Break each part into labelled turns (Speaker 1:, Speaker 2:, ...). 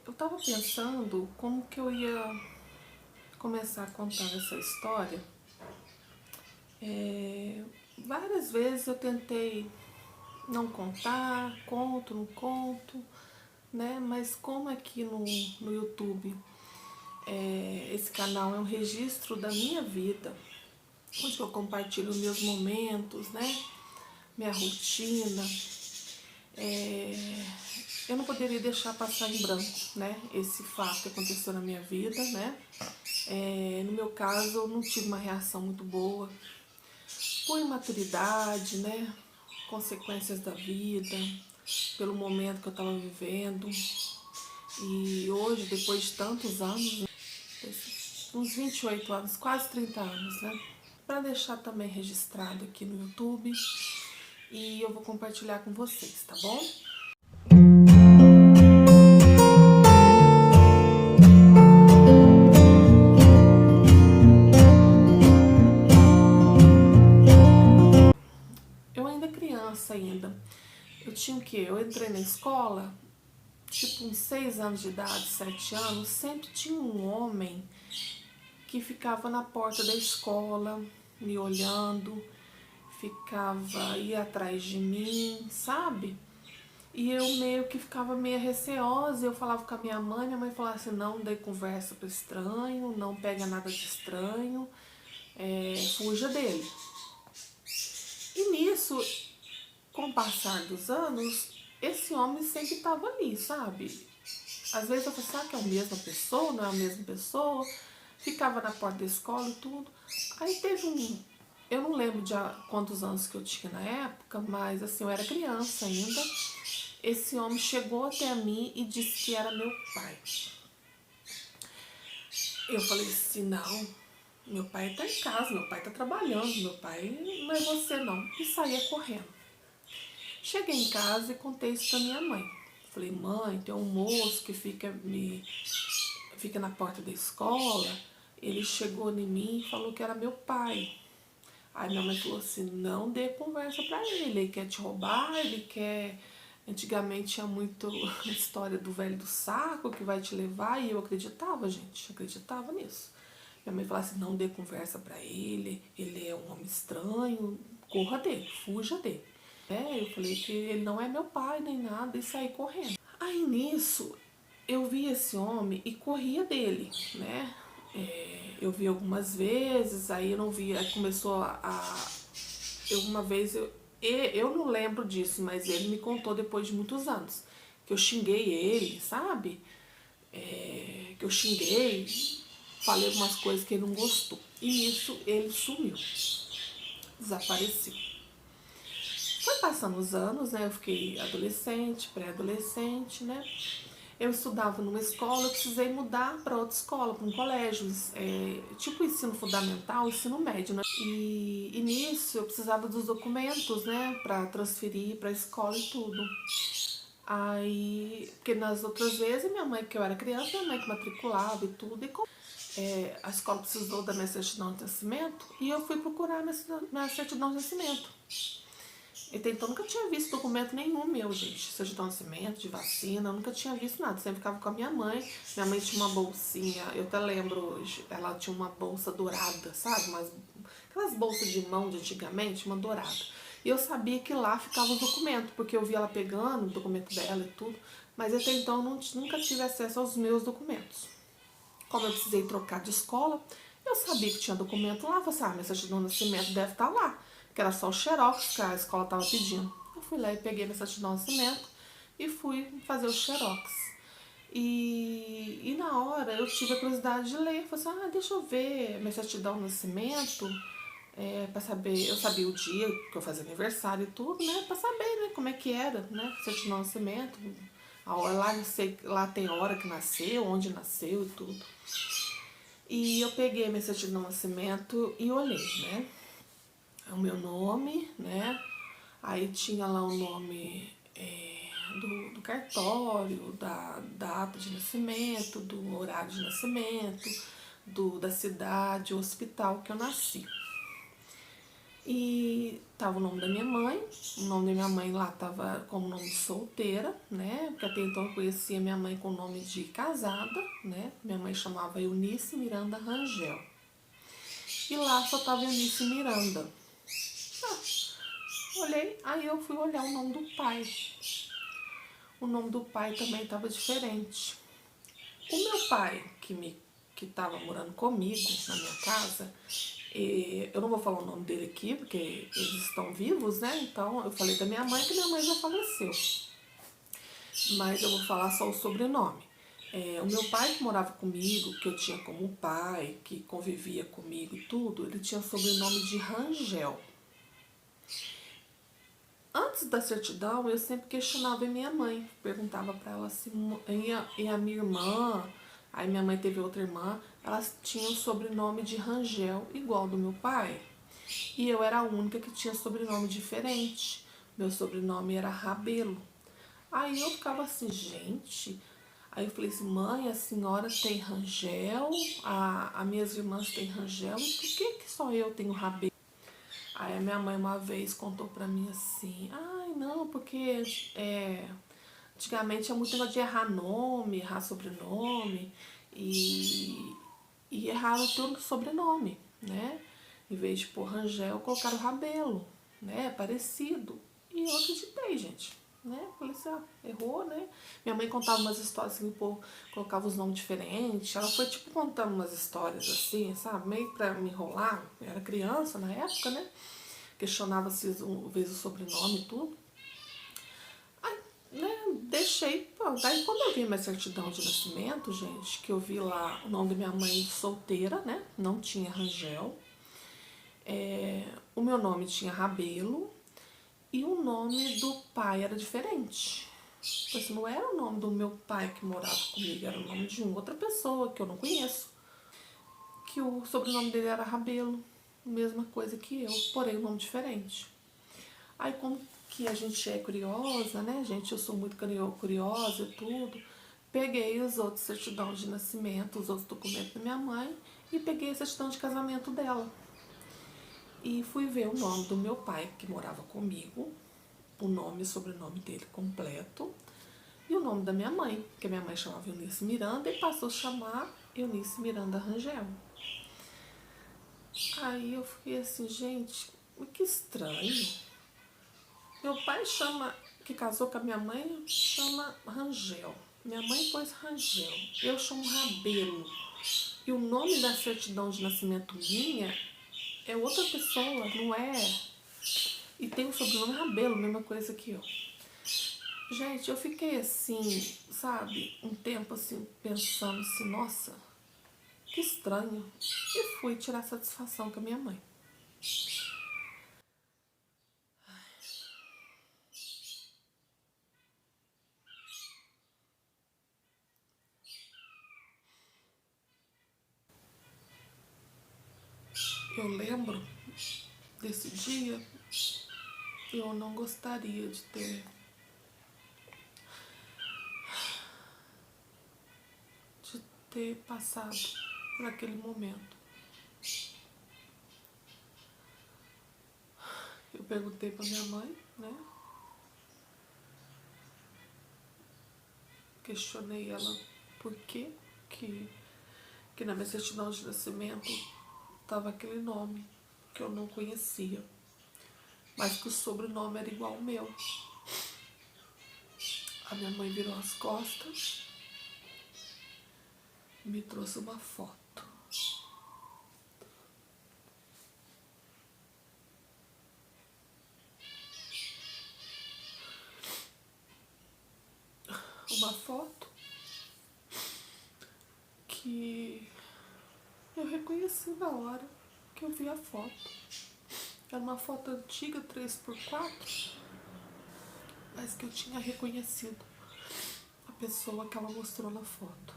Speaker 1: Eu tava pensando como que eu ia começar a contar essa história. Várias vezes eu tentei não contar, conto, não conto, né? Mas como aqui no YouTube esse canal é um registro da minha vida, onde eu compartilho meus momentos, né? Minha rotina. Eu não poderia deixar passar em branco, né? Esse fato que aconteceu na minha vida, né? No meu caso, eu não tive uma reação muito boa, por imaturidade, né? Consequências da vida, pelo momento que eu estava vivendo. E hoje, depois de tantos anos, uns 28 anos, quase 30 anos, né? Para deixar também registrado aqui no YouTube. E eu vou compartilhar com vocês, tá bom? Eu ainda criança ainda. Eu tinha o quê? Eu entrei na escola, tipo uns 6 anos de idade, 7 anos, sempre tinha um homem que ficava na porta da escola, me olhando, ia atrás de mim, sabe? E eu meio que ficava meio receosa, eu falava com a minha mãe falava assim, não dê conversa para estranho, não pega nada de estranho, fuja dele. E nisso, com o passar dos anos, esse homem sempre estava ali, sabe? Às vezes eu pensava que é a mesma pessoa, não é a mesma pessoa. Ficava na porta da escola e tudo. Aí teve eu não lembro de quantos anos que eu tinha na época, mas assim, eu era criança ainda. Esse homem chegou até mim e disse que era meu pai. Eu falei assim, não, meu pai tá em casa, meu pai tá trabalhando, meu pai não é você não. E saía correndo. Cheguei em casa e contei isso pra minha mãe. Falei, mãe, tem um moço que fica na porta da escola, ele chegou em mim e falou que era meu pai. Aí minha mãe falou assim, não dê conversa pra ele quer te roubar, ele quer... Antigamente tinha muito a história do velho do saco que vai te levar, e eu acreditava, gente, acreditava nisso. Minha mãe falava assim, não dê conversa pra ele é um homem estranho, corra dele, fuja dele. Eu falei que ele não é meu pai nem nada e saí correndo. Aí nisso, eu vi esse homem e corria dele, né? Eu vi algumas vezes, aí eu não vi, aí começou uma vez, eu não lembro disso, mas ele me contou depois de muitos anos, que eu xinguei ele, sabe? Que eu xinguei, falei algumas coisas que ele não gostou. E nisso ele sumiu, desapareceu. Foi passando os anos, né? Eu fiquei adolescente, pré-adolescente, né? Eu estudava numa escola, eu precisei mudar para outra escola, para um colégio, tipo ensino fundamental, ensino médio, né? E nisso eu precisava dos documentos, né, para transferir para a escola e tudo. Aí, porque nas outras vezes, minha mãe, que eu era criança, minha mãe que matriculava e tudo, a escola precisou da minha certidão de nascimento e eu fui procurar minha certidão de nascimento. Então nunca tinha visto documento nenhum meu, gente. Certidão de nascimento, de vacina, eu nunca tinha visto nada. Sempre ficava com a minha mãe. Minha mãe tinha uma bolsinha, eu até lembro hoje, ela tinha uma bolsa dourada, sabe? Aquelas bolsas de mão de antigamente, uma dourada. E eu sabia que lá ficava os documentos, porque eu via ela pegando o documento dela e tudo. Mas até então eu nunca tive acesso aos meus documentos. Como eu precisei trocar de escola, eu sabia que tinha documento lá. Eu falei assim, minha certidão de nascimento deve estar lá. Que era só o xerox que a escola estava pedindo. Eu fui lá e peguei minha certidão de nascimento e fui fazer o xerox. E na hora eu tive a curiosidade de ler. Falei assim, deixa eu ver minha certidão de nascimento. Pra saber, eu sabia o dia que eu fazia aniversário e tudo, né? Pra saber, né, como é que era, né? Certidão de nascimento. A hora, lá tem a hora que nasceu, onde nasceu e tudo. E eu peguei minha certidão de nascimento e olhei, né? O meu nome, né? Aí tinha lá o nome do cartório, da data de nascimento, do horário de nascimento, da cidade, o hospital que eu nasci. E tava o nome da minha mãe, o nome da minha mãe lá tava como nome de solteira, né? Porque até então eu conhecia minha mãe com o nome de casada, né? Minha mãe chamava Eunice Miranda Rangel. E lá só tava Eunice Miranda. Olhei, aí eu fui olhar o nome do pai. O nome do pai também estava diferente. O meu pai, que estava morando comigo na minha casa, eu não vou falar o nome dele aqui, porque eles estão vivos, né? Então eu falei da minha mãe, que minha mãe já faleceu. Mas eu vou falar só o sobrenome. O meu pai que morava comigo, que eu tinha como pai, que convivia comigo e tudo, ele tinha o sobrenome de Rangel. Antes da certidão, eu sempre questionava a minha mãe. Perguntava para ela se e a minha irmã, aí minha mãe teve outra irmã, elas tinham o sobrenome de Rangel, igual do meu pai. E eu era a única que tinha sobrenome diferente. Meu sobrenome era Rabelo. Aí eu ficava assim, gente. Aí eu falei assim, mãe, a senhora tem Rangel, as minhas irmãs têm Rangel, e por que só eu tenho Rabelo? Aí a minha mãe uma vez contou pra mim assim, ai não, porque antigamente é muito negócio de errar nome, errar sobrenome e, e erraram tudo sobrenome, né? Em vez de pôr Rangel, colocaram Rabelo, né? Parecido. E eu acreditei, gente. Né? Falei assim, errou, né? Minha mãe contava umas histórias assim, colocava os nomes diferentes. Ela foi tipo contando umas histórias assim, sabe? Meio pra me enrolar. Eu era criança na época, né? Questionava se vezes o sobrenome e tudo. Aí, né, deixei, pronto. Aí quando eu vi minha certidão de nascimento, gente, que eu vi lá o nome da minha mãe solteira, né? Não tinha Rangel. O meu nome tinha Rabelo e o nome do pai era diferente. Assim, não era o nome do meu pai que morava comigo, era o nome de uma outra pessoa que eu não conheço. Que o sobrenome dele era Rabelo, mesma coisa que eu, porém um nome diferente. Aí como que a gente é curiosa, né, gente? Eu sou muito curiosa e tudo. Peguei os outros certidões de nascimento, os outros documentos da minha mãe e peguei a certidão de casamento dela. E fui ver o nome do meu pai, que morava comigo, o nome e sobrenome dele completo, e o nome da minha mãe, que a minha mãe chamava Eunice Miranda e passou a chamar Eunice Miranda Rangel. Aí eu fiquei assim, gente, que estranho. Meu pai chama, que casou com a minha mãe, chama Rangel. Minha mãe pôs Rangel. Eu chamo Rabelo. E o nome da certidão de nascimento minha é outra pessoa, não é? E tem o sobrenome Rabelo, mesma coisa que eu. Gente, eu fiquei assim, sabe, um tempo assim, pensando assim, nossa, que estranho. E fui tirar satisfação com a minha mãe. Eu lembro desse dia, eu não gostaria de ter passado por aquele momento. Eu perguntei pra minha mãe, né? Questionei ela por que na minha certidão de nascimento estava aquele nome que eu não conhecia, mas que o sobrenome era igual ao meu. A minha mãe virou as costas e me trouxe uma foto. Uma foto que eu reconheci na hora que eu vi a foto. Era uma foto antiga, 3x4, mas que eu tinha reconhecido a pessoa que ela mostrou na foto.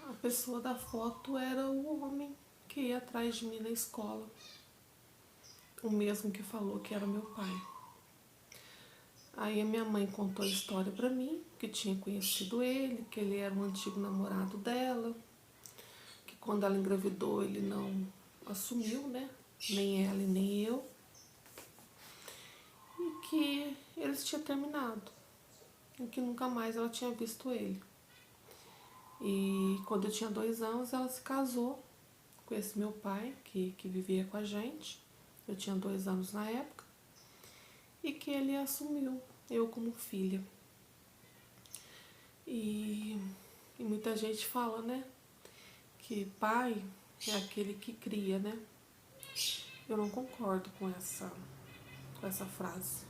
Speaker 1: A pessoa da foto era o homem que ia atrás de mim na escola. O mesmo que falou que era meu pai. Aí a minha mãe contou a história pra mim, que tinha conhecido ele, que ele era um antigo namorado dela, que quando ela engravidou, ele não assumiu, né? Nem ela e nem eu. E que eles tinham terminado. E que nunca mais ela tinha visto ele. E quando eu tinha 2 anos, ela se casou com esse meu pai, que vivia com a gente. Eu tinha 2 anos na época. E que ele assumiu eu como filha. E muita gente fala, né, que pai é aquele que cria, né? Eu não concordo com essa frase.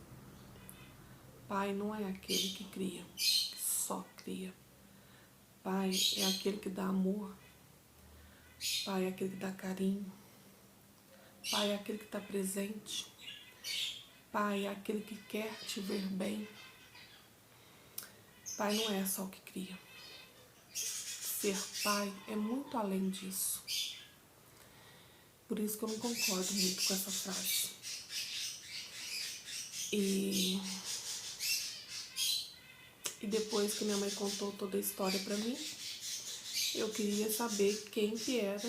Speaker 1: Pai não é aquele que cria, que só cria. Pai é aquele que dá amor. Pai é aquele que dá carinho. Pai é aquele que está presente. Pai é aquele que quer te ver bem. Pai não é só o que cria. Ser pai é muito além disso. Por isso que eu não concordo muito com essa frase. E depois que minha mãe contou toda a história pra mim, eu queria saber quem que era,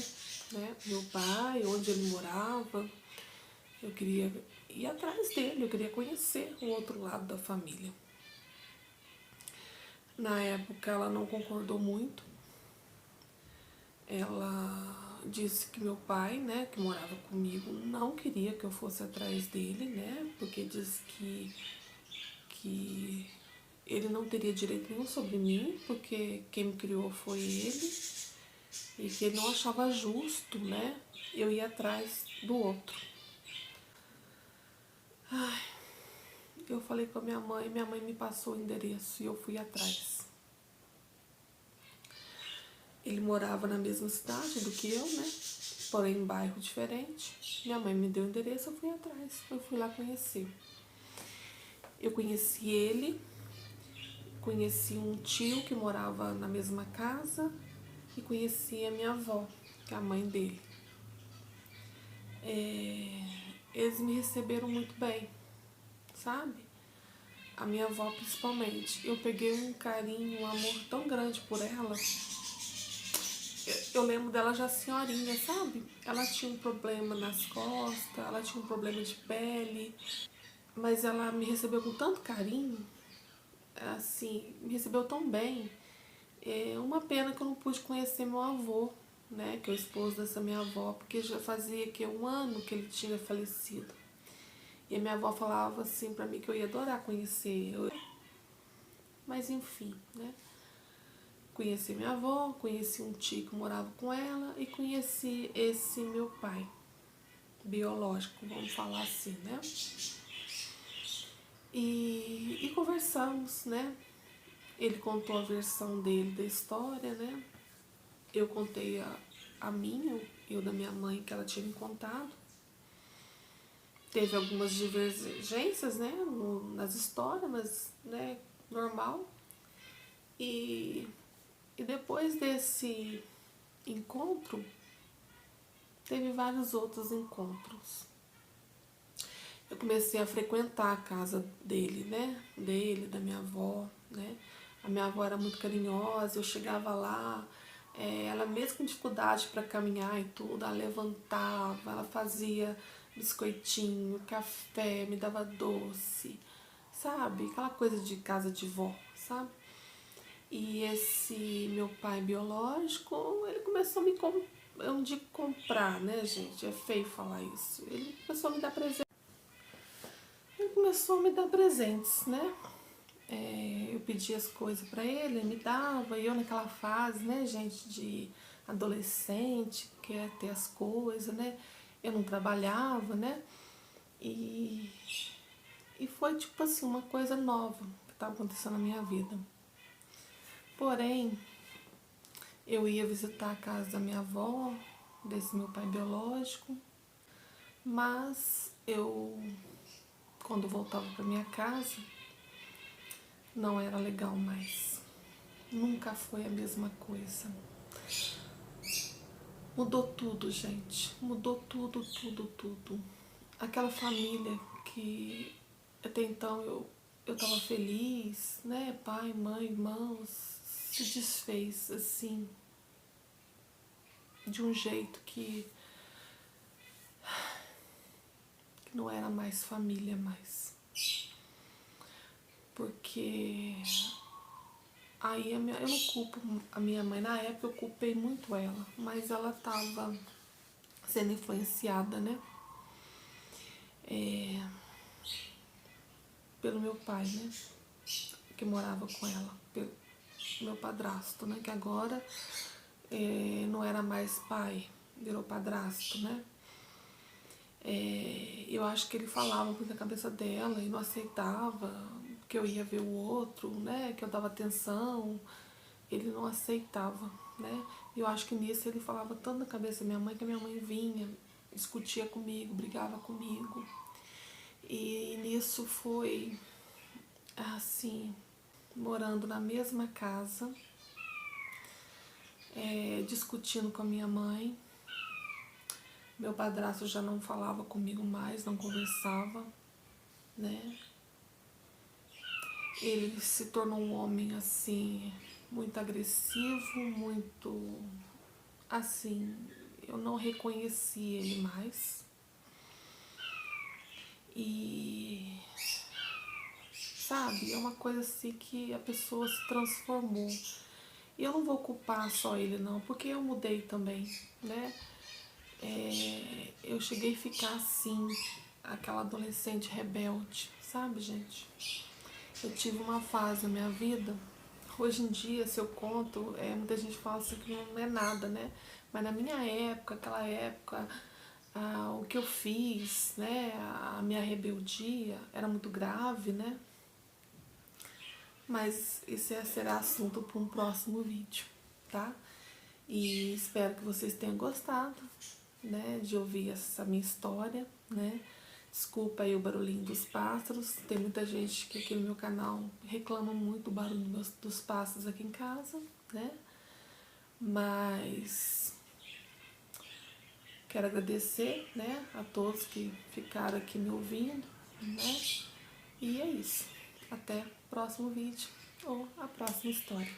Speaker 1: né, meu pai, onde ele morava. Eu queria ir atrás dele, eu queria conhecer o outro lado da família. Na época ela não concordou muito. Ela disse que meu pai, né, que morava comigo, não queria que eu fosse atrás dele, né, porque diz que ele não teria direito nenhum sobre mim, porque quem me criou foi ele, e que ele não achava justo, né, eu ir atrás do outro. Ai, eu falei com a minha mãe me passou o endereço e eu fui atrás. Ele morava na mesma cidade do que eu, né, porém em bairro diferente. Minha mãe me deu o endereço, eu fui atrás, eu fui lá conhecer. Eu conheci ele, conheci um tio que morava na mesma casa e conheci a minha avó, que é a mãe dele. Eles me receberam muito bem, sabe? A minha avó principalmente. Eu peguei um carinho, um amor tão grande por ela. Eu lembro dela já senhorinha, sabe? Ela tinha um problema nas costas, ela tinha um problema de pele, mas ela me recebeu com tanto carinho, assim, me recebeu tão bem. É uma pena que eu não pude conhecer meu avô, né, que é o esposo dessa minha avó, porque já fazia que 1 ano que ele tinha falecido. E a minha avó falava assim pra mim que eu ia adorar conhecer. Mas enfim, né? Conheci minha avó, conheci um tio que morava com ela e conheci esse meu pai biológico, vamos falar assim, né? E conversamos, né? Ele contou a versão dele da história, né? Eu contei a minha, eu da minha mãe, que ela tinha me contado. Teve algumas divergências, né, nas histórias, mas, né, normal. E depois desse encontro, teve vários outros encontros. Eu comecei a frequentar a casa dele, né, da minha avó, né. A minha avó era muito carinhosa, eu chegava lá, ela mesmo com dificuldade para caminhar e tudo, ela levantava, ela fazia biscoitinho, café, me dava doce, sabe? Aquela coisa de casa de vó, sabe? E esse meu pai biológico, ele começou a me eu não digo comprar, né, gente? É feio falar isso. Ele começou a me dar presentes. Ele começou a me dar presentes, né? Eu pedia as coisas pra ele me dava, e eu naquela fase, né, gente, de adolescente, quer ter as coisas, né? Eu não trabalhava, né? E foi tipo assim, uma coisa nova que estava acontecendo na minha vida. Porém, eu ia visitar a casa da minha avó, desse meu pai biológico, mas eu, quando voltava para minha casa, não era legal mais. Nunca foi a mesma coisa. Mudou tudo, gente. Mudou tudo, tudo, tudo. Aquela família que até então eu tava feliz, né? Pai, mãe, irmãos, se desfez assim. de um jeito que não era mais família mais. Porque aí eu não culpo a minha mãe, na época eu culpei muito ela, mas ela estava sendo influenciada, né? Pelo meu pai, né? Que morava com ela, pelo meu padrasto, né? Que agora não era mais pai, virou padrasto, né? Eu acho que ele falava muito na cabeça dela e não aceitava que eu ia ver o outro, né? Que eu dava atenção, ele não aceitava, né? Eu acho que nisso ele falava tanto na cabeça da minha mãe que a minha mãe vinha, discutia comigo, brigava comigo. E nisso foi assim, morando na mesma casa, discutindo com a minha mãe. Meu padrasto já não falava comigo mais, não conversava, né? Ele se tornou um homem assim, muito agressivo, muito assim, eu não reconheci ele mais. E sabe, é uma coisa assim que a pessoa se transformou. E eu não vou culpar só ele não, porque eu mudei também, né? Eu cheguei a ficar assim, aquela adolescente rebelde, sabe, gente? Eu tive uma fase na minha vida, hoje em dia, se eu conto, muita gente fala assim que não é nada, né? Mas na minha época, aquela época, o que eu fiz, né? A minha rebeldia era muito grave, né? Mas isso será assunto para um próximo vídeo, tá? E espero que vocês tenham gostado, né, de ouvir essa minha história, né? Desculpa aí o barulhinho dos pássaros. Tem muita gente que aqui no meu canal reclama muito do barulho dos pássaros aqui em casa, né? Mas quero agradecer, né, a todos que ficaram aqui me ouvindo, né? E é isso. Até o próximo vídeo ou a próxima história.